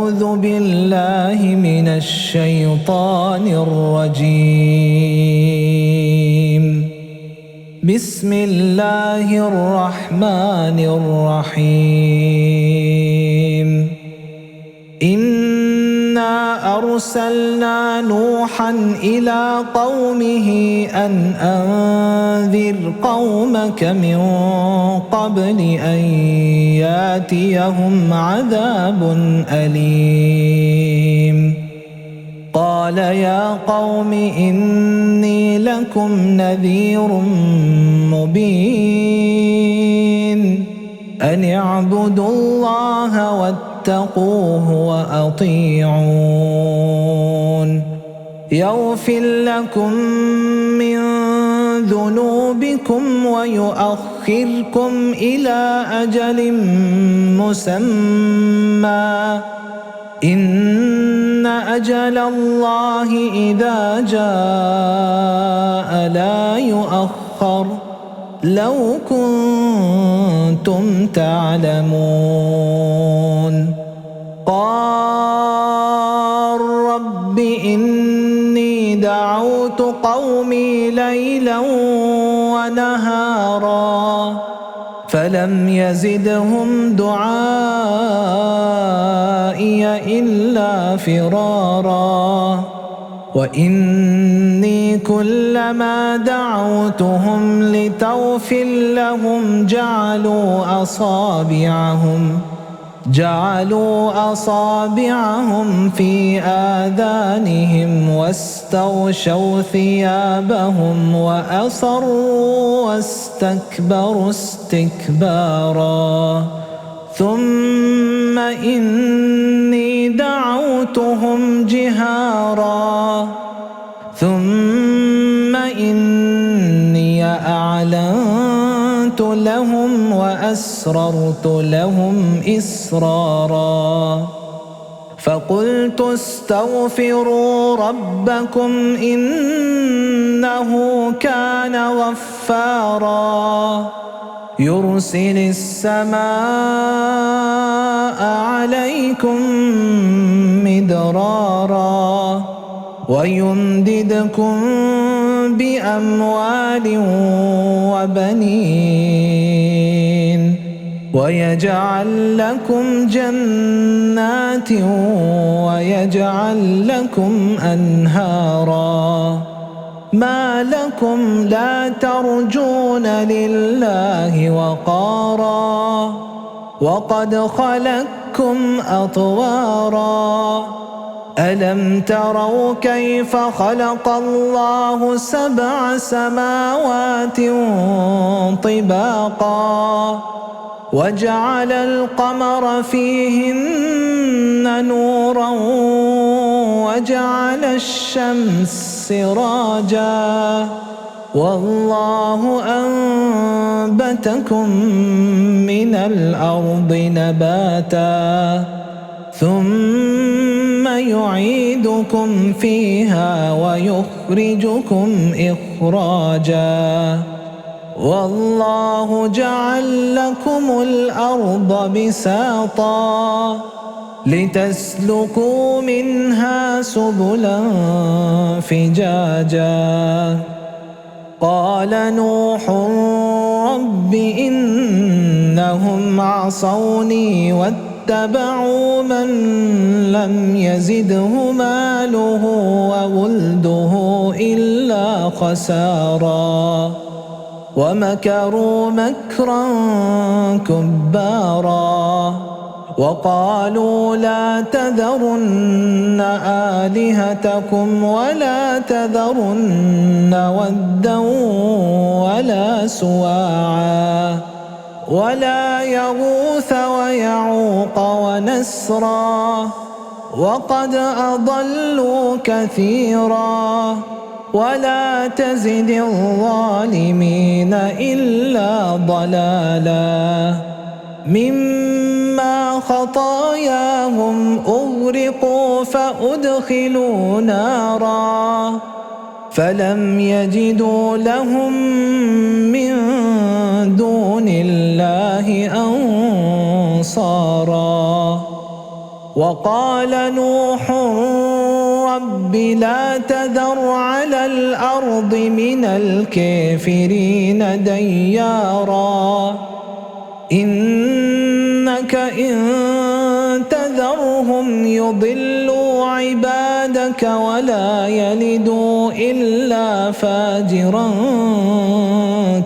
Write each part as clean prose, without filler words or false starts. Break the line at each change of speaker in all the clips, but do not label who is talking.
أعوذ بالله من الشيطان الرجيم. بسم الله الرحمن الرحيم. إنا أرسلنا نوحا إلى قومه أن أنذر قومك من قبل أن ياتيهم عذاب أليم. قال يا قوم إني لكم نذير مبين أن اعبدوا الله واتقوه وأطيعون يغفر لكم من ذنوبكم ويؤخركم إلى أجل مسمى إن أجل الله إذا جاء لا يؤخر لو كنتم تعلمون. قال رب إني دعوت قومي ليلا ونهارا فلم يزدهم دعائي إلا فرارا وإني كلما دعوتهم لتغفر لهم جعلوا أصابعهم في آذانهم واستغشوا ثيابهم وأصروا واستكبروا استكبارا ثم إني دعوتهم جهارا ثم إني أعلنت لهم وأسررت لهم إسرارا فقلت استغفروا ربكم إنه كان غفارا يرسل السماء عليكم مدرارا ويمددكم بأموال وبنين ويجعل لكم جنات ويجعل لكم أنهارا ما لكم لا ترجون لله وقارا وقد خلقكم أطوارا ألم تروا كيف خلق الله 7 سماوات طباقا وجعل القمر فيهن نورا وجعل الشمس سراجا والله أنبتكم من الأرض نباتا ثم يعيدكم فيها ويخرجكم إخراجا والله جعل لكم الأرض بساطا لتسلكوا منها سبلا فجاجا قال نوح رب إنهم عصوني واتبعوا من لم يزده ماله وولده إلا خسارا ومكروا مكرا كبارا وقالوا لا تذرن آلهتكم ولا تذرن ودا ولا سواعا ولا يغوث ويعوق ونسرا وقد أضلوا كثيرا ولا تزد الظالمين إلا ضلالا مما خطاياهم أغرقوا فأدخلوا نارا فلم يجدوا لهم من دون الله أنصارا وقال نوح رب لا تذر على الأرض من الكافرين ديارا إنك إن تذرهم يضلوا عبادك ولا يلدوا إلا فاجرا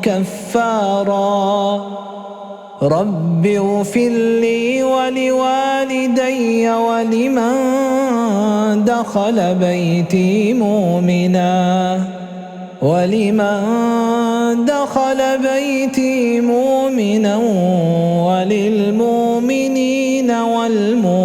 كفارا رب اغفر لي ولوالدي ولمن دخل بيتي مؤمنا وللمؤمنين والمؤمنين